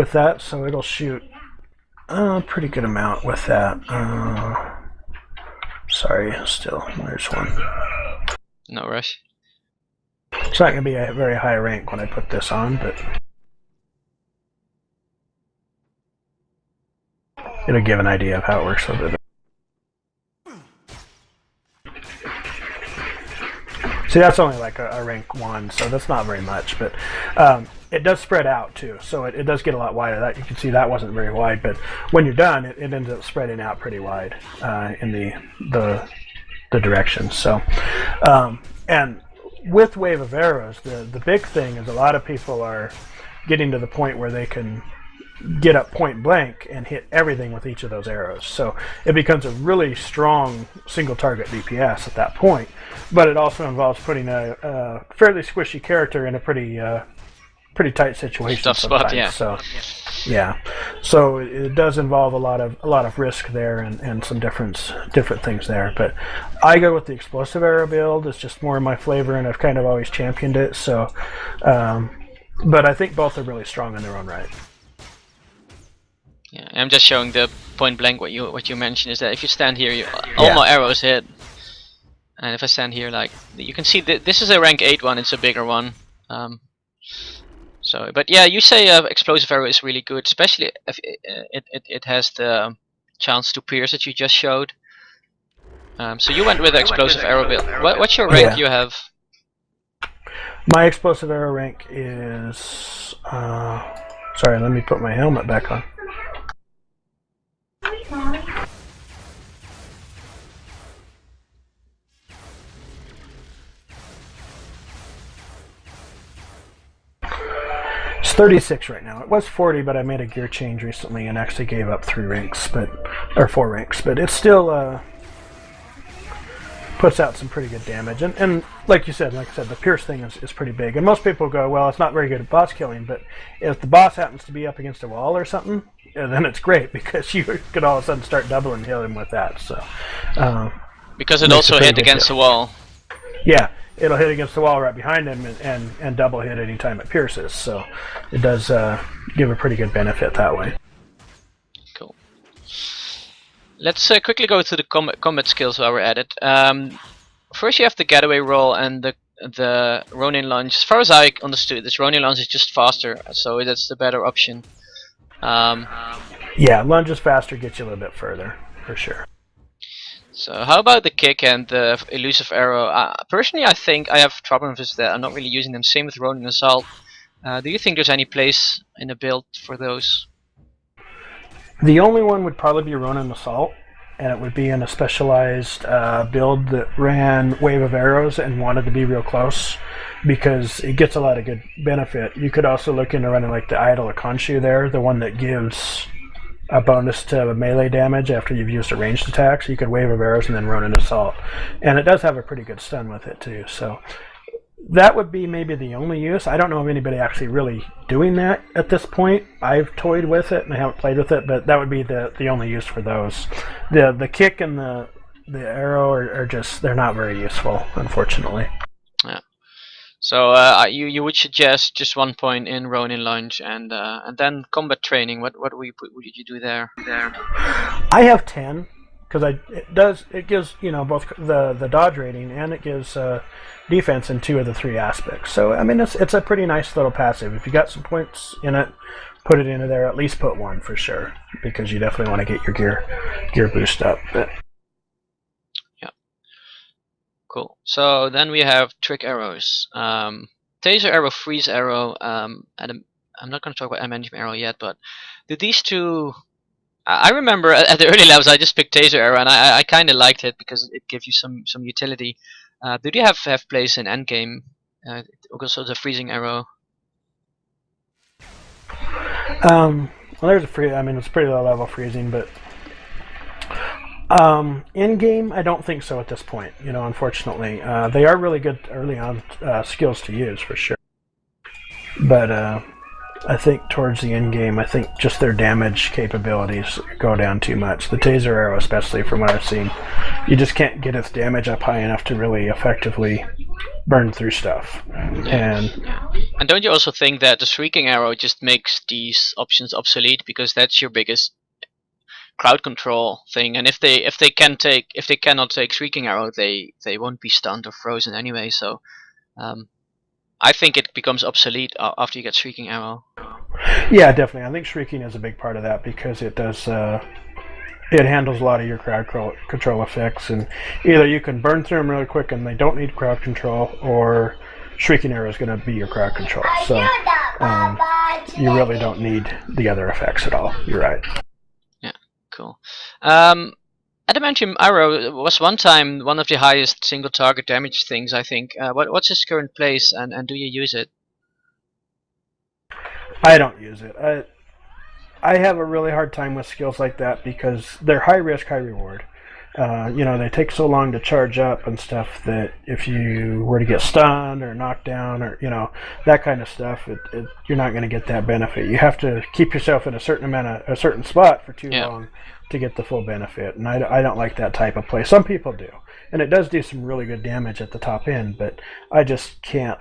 with that, so it'll shoot a pretty good amount with that. Sorry, still, there's one. No rush. It's not going to be a very high rank when I put this on, but it'll give an idea of how it works a little bit. See, that's only like a rank 1, so that's not very much, but it does spread out too, so it does get a lot wider. That you can see that wasn't very wide, but when you're done, it ends up spreading out pretty wide in the direction. So, and with Wave of Arrows, the big thing is a lot of people are getting to the point where they can get up point blank and hit everything with each of those arrows. So it becomes a really strong single target DPS at that point, but it also involves putting a fairly squishy character in a pretty tight situation. Tough spot, yeah. So yeah, so it does involve a lot of risk there and some different things there. But I go with the explosive arrow build. It's just more my flavor, and I've kind of always championed it. So, but I think both are really strong in their own right. Yeah, I'm just showing the point blank. What you mentioned is that if you stand here, all my arrows hit, and if I stand here, like you can see, this is a rank 8 one. It's a bigger one. So, but yeah, you say explosive arrow is really good, especially if it has the chance to pierce that you just showed. So you went with the explosive arrow build. What's your rank you have? My explosive arrow rank is. Sorry, let me put my helmet back on. It's 36 right now. It was 40, but I made a gear change recently and actually gave up 4 ranks, but it still puts out some pretty good damage. And like I said, the pierce thing is pretty big. And most people go, well, it's not very good at boss killing, but if the boss happens to be up against a wall or something, then it's great because you could all of a sudden start doubling healing with that. So because it also hit against the wall. Yeah, it'll hit against the wall right behind him and double hit any time it pierces. So it does give a pretty good benefit that way. Cool. Let's quickly go through the combat skills while we're at it. First, you have the getaway roll and the Ronin lunge. As far as I understood, this Ronin lunge is just faster, so that's the better option. Yeah, lunge is faster, gets you a little bit further, for sure. So how about the kick and the elusive arrow? Personally, I think I have problems with that. I'm not really using them. Same with Ronin Assault. Do you think there's any place in the build for those? The only one would probably be Ronin Assault, and it would be in a specialized build that ran Wave of Arrows and wanted to be real close, because it gets a lot of good benefit. You could also look into running like the Idol of Khonshu there, the one that gives a bonus to melee damage after you've used a ranged attack, so you could Wave of Arrows and then Ronin Assault. And it does have a pretty good stun with it too, so that would be maybe the only use. I don't know of anybody actually really doing that at this point. I've toyed with it and I haven't played with it, but that would be the only use for those. The kick and the arrow are just, they're not very useful, unfortunately. Yeah. So you would suggest just 1 point in Ronin lunge and then combat training. What would you do there? I have 10 because it gives both the dodge rating and it gives defense in 2 of the 3 aspects. So I mean it's a pretty nice little passive. If you got some points in it, put it into there. At least put 1 for sure, because you definitely want to get your gear boost up. Yeah. Cool. So then we have trick arrows. Taser arrow, freeze arrow. I'm not going to talk about Adamantium arrow yet, but do these two? I remember at the early levels I just picked Taser arrow and I kind of liked it because it gives you some utility. Do they have place in endgame? Also the freezing arrow. Well, there's a free. I mean, it's pretty low level freezing, but in game, I don't think so at this point. Unfortunately, they are really good early on skills to use for sure. But I think towards the end game, I think just their damage capabilities go down too much. The taser arrow, especially from what I've seen, you just can't get its damage up high enough to really effectively burn through stuff. Yeah. And don't you also think that the shrieking arrow just makes these options obsolete, because that's your biggest crowd control thing, and if they cannot take shrieking arrow, they won't be stunned or frozen anyway. So I think it becomes obsolete after you get shrieking arrow. Yeah, definitely. I think shrieking is a big part of that, because it does it handles a lot of your crowd control effects, and either you can burn through them really quick and they don't need crowd control, or shrieking arrow is going to be your crowd control. So you really don't need the other effects at all. You're right. Yeah, cool. Adamantium arrow was one time one of the highest single target damage things, I think. What's its current place, and do you use it? I don't use it. I have a really hard time with skills like that, because they're high risk, high reward. They take so long to charge up and stuff that if you were to get stunned or knocked down, or that kind of stuff, you're not going to get that benefit. You have to keep yourself in a certain spot for too long to get the full benefit, and I don't like that type of play. Some people do, and it does do some really good damage at the top end, but I just can't.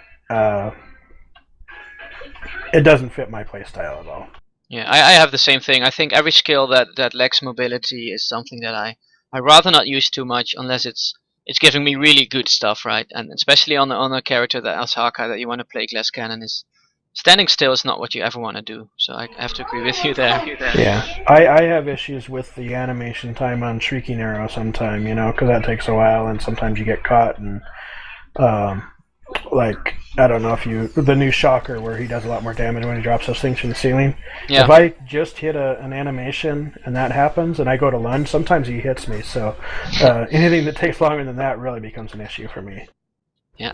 It doesn't fit my play style at all. Yeah, I have the same thing. I think every skill that lacks mobility is something that I rather not use too much, unless it's giving me really good stuff, right? And especially on a character that as Hawkeye that you want to play glass cannon, is standing still is not what you ever want to do. So I have to agree with you there. Yeah, I have issues with the animation time on shrieking arrow sometime, because that takes a while, and sometimes you get caught, and like, I don't know if the new Shocker, where he does a lot more damage when he drops those things from the ceiling. Yeah. If I just hit an animation and that happens, and I go to lunge, sometimes he hits me. So anything that takes longer than that really becomes an issue for me. Yeah.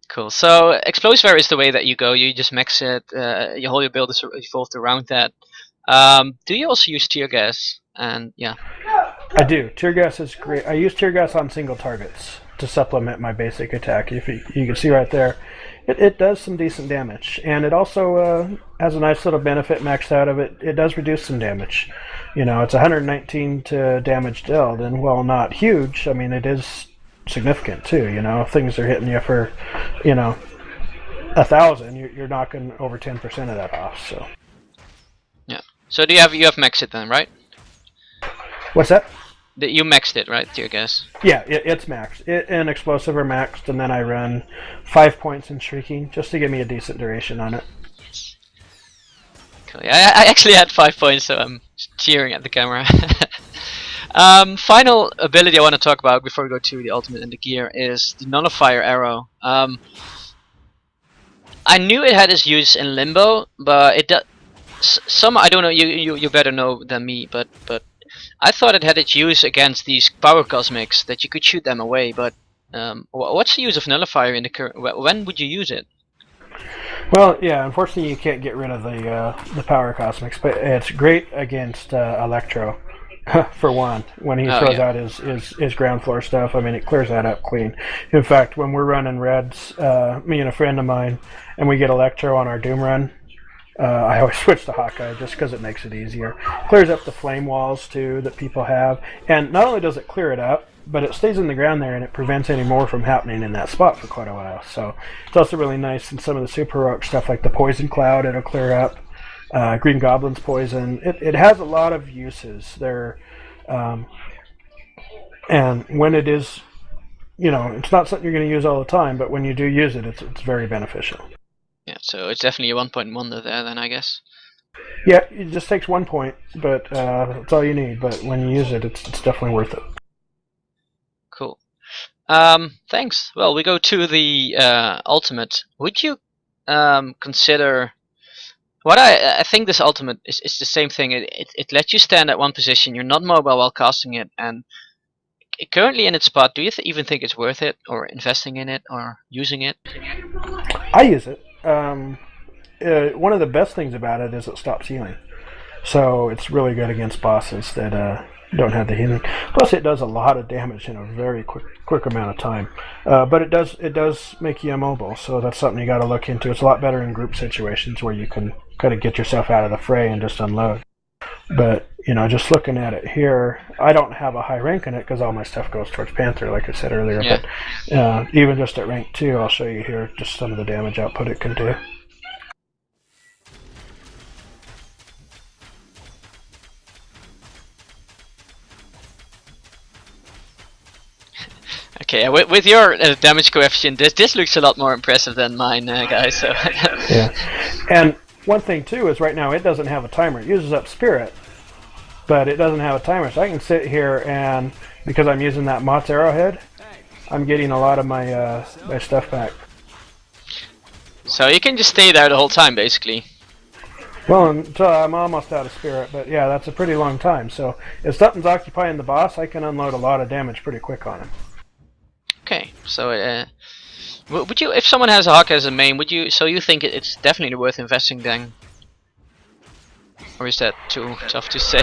Cool. So Explosive is the way that you go. You just max it. Your whole build is evolved around that. Do you also use tear gas? And yeah. I do. Tear gas is great. I use tear gas on single targets to supplement my basic attack. If you can see right there, it does some decent damage, and it also has a nice little benefit maxed out of it. It does reduce some damage. It's 119 to damage dealt, and while not huge, I mean, it is significant too. If things are hitting you for 1,000, you're knocking over 10% of that off. So yeah. So you have maxed it then, right? What's that? You maxed it, right? Tear gas. Yeah, it's maxed. It and Explosive are maxed, and then I run 5 points in Shrieking just to give me a decent duration on it. Cool. Yeah, I actually had 5 points, so I'm cheering at the camera. Final ability I want to talk about before we go to the ultimate and the gear is the Nullifier arrow. I knew it had its use in Limbo, but it does. I don't know. You better know than me, but I thought it had its use against these power cosmics, that you could shoot them away. But what's the use of Nullifier in the current? When would you use it? Well, yeah. Unfortunately, you can't get rid of the power cosmics, but it's great against Electro. For one, when he throws out his ground floor stuff, I mean, it clears that up clean. In fact, when we're running reds, me and a friend of mine, and we get Electro on our Doom run, I always switch to Hawkeye just because it makes it easier. Clears up the flame walls too that people have, and not only does it clear it up, but it stays in the ground there, and it prevents any more from happening in that spot for quite a while. So it's also really nice in some of the super heroic stuff like the Poison Cloud. It'll clear up. Green Goblin's poison. It has a lot of uses there, and when it is, it's not something you're going to use all the time, but when you do use it, it's very beneficial. Yeah, so it's definitely a 1 point wonder there, then, I guess. Yeah, it just takes 1 point, but that's all you need. But when you use it, it's definitely worth it. Cool. Thanks. Well, we go to the ultimate. Would you consider? What I think this ultimate is the same thing. It lets you stand at one position. You're not mobile while casting it, and currently in its spot. Do you even think it's worth it, or investing in it, or using it? I use it. One of the best things about it is it stops healing, so it's really good against bosses that don't have the healing. Plus, it does a lot of damage in a very quick amount of time. But it does make you immobile, so that's something you got to look into. It's a lot better in group situations where you can kind of get yourself out of the fray and just unload. But just looking at it here, I don't have a high rank in it because all my stuff goes towards Panther, like I said earlier. Yeah. But even just at rank 2, I'll show you here just some of the damage output it can do. Okay, with your damage coefficient, this looks a lot more impressive than mine, guys. So yeah, and one thing too is right now it doesn't have a timer. It uses up spirit, but it doesn't have a timer. So I can sit here and because I'm using that Mott's arrowhead, I'm getting a lot of my my stuff back. So you can just stay there the whole time, basically. Well, until I'm almost out of spirit, but yeah, that's a pretty long time. So if something's occupying the boss, I can unload a lot of damage pretty quick on him. Okay, so would you, if someone has a Hawkeye as a main, would you? So you think it's definitely worth investing then, or is that too tough to say?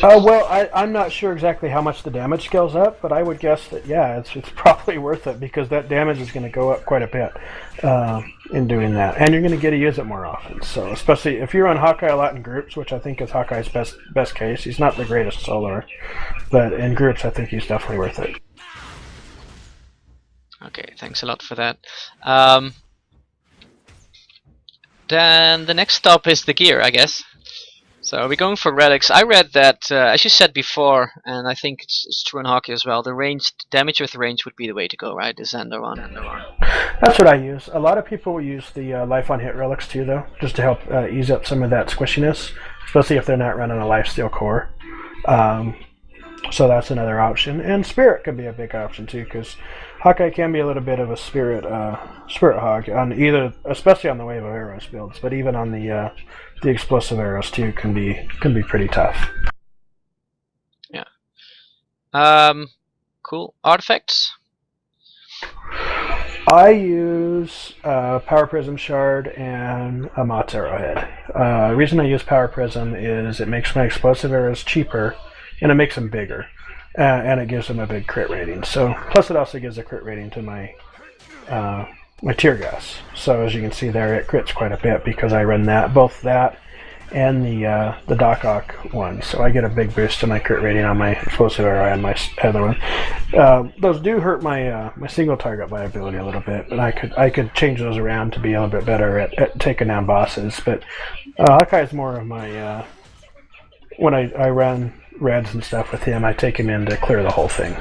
Well, I'm not sure exactly how much the damage scales up, but I would guess that yeah, it's probably worth it because that damage is going to go up quite a bit in doing that, and you're going to get to use it more often. So especially if you run Hawkeye a lot in groups, which I think is Hawkeye's best case. He's not the greatest soloer, but in groups I think he's definitely worth it. Okay, thanks a lot for that. Then the next stop is the gear, I guess. So we're going for relics. I read that, as you said before, and I think it's true in hockey as well, the damage with range would be the way to go, right? The Xander one. That's what I use. A lot of people will use the life on hit relics too, though, just to help ease up some of that squishiness, especially if they're not running a lifesteal core. So that's another option. And Spirit could be a big option too, because Hawkeye can be a little bit of a spirit hog on either, especially on the Wave of Arrows builds, but even on the explosive arrows too can be pretty tough. Yeah. Cool. Artifacts. I use Power Prism Shard and a Mott's Arrowhead. The reason I use Power Prism is it makes my explosive arrows cheaper, and it makes them bigger, and it gives them a big crit rating. So plus it also gives a crit rating to my my tear gas. So as you can see there, it crits quite a bit because I run both that and the Doc Ock one. So I get a big boost to my crit rating on my explosive arrow and my other one. Those do hurt my my single target viability a little bit, but I could change those around to be a little bit better at taking down bosses. But Hawkeye is more of my when I run reds and stuff with him, I take him in to clear the whole thing.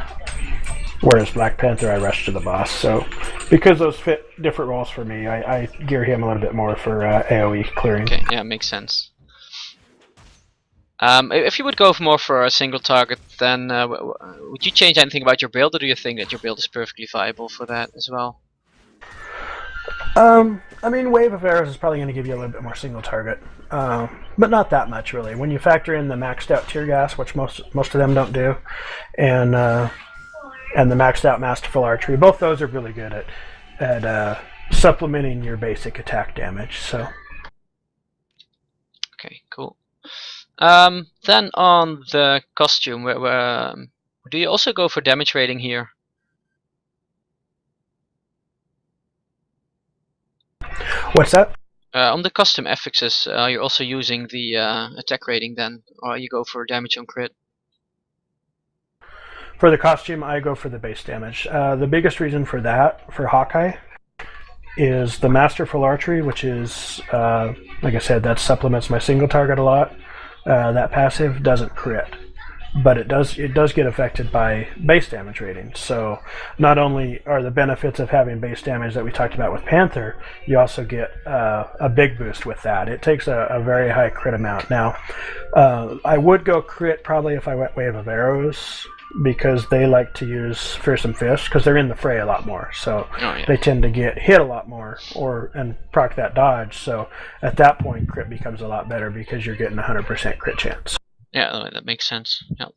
Whereas Black Panther, I rush to the boss. So because those fit different roles for me, I gear him a little bit more for AoE clearing. Okay, yeah, makes sense. If you would go more for a single target, then would you change anything about your build, or do you think that your build is perfectly viable for that as well? I mean, Wave of Arrows is probably going to give you a little bit more single target, but not that much really. When you factor in the maxed out tear gas, which most of them don't do, and the maxed out masterful archery, both those are really good at supplementing your basic attack damage. So. Okay, cool. Then on the costume, do you also go for damage rating here? What's that? On the custom affixes, you're also using the attack rating then, or you go for damage on crit? For the costume, I go for the base damage. The biggest reason for that, for Hawkeye, is the Masterful Archery, which is, like I said, that supplements my single target a lot. That passive doesn't crit, but it does get affected by base damage rating. So not only are the benefits of having base damage that we talked about with Panther, you also get a big boost with that. It takes a very high crit amount. Now, I would go crit probably if I went Wave of Arrows, because they like to use Fearsome Fist because they're in the fray a lot more. So they tend to get hit a lot more and proc that dodge. So at that point, crit becomes a lot better because you're getting 100% crit chance. Yeah, that makes sense. Yeah.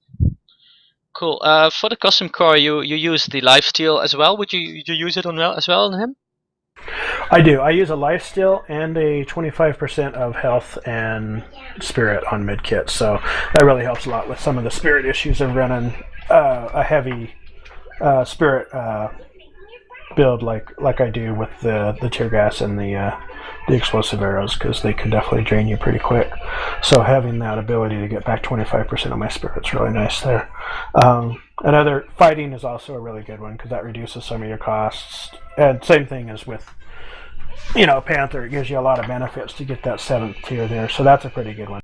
Cool. For the custom core, you use the lifesteal as well. Would you use it as well on him? I do. I use a lifesteal and a 25% of health and spirit on mid kit. So that really helps a lot with some of the spirit issues of running a heavy spirit build like I do with the tear gas and the explosive arrows, because they can definitely drain you pretty quick. So having that ability to get back 25% of my spirit's really nice there. Another fighting is also a really good one because that reduces some of your costs. And same thing as with Panther, it gives you a lot of benefits to get that 7th tier there. So that's a pretty good one.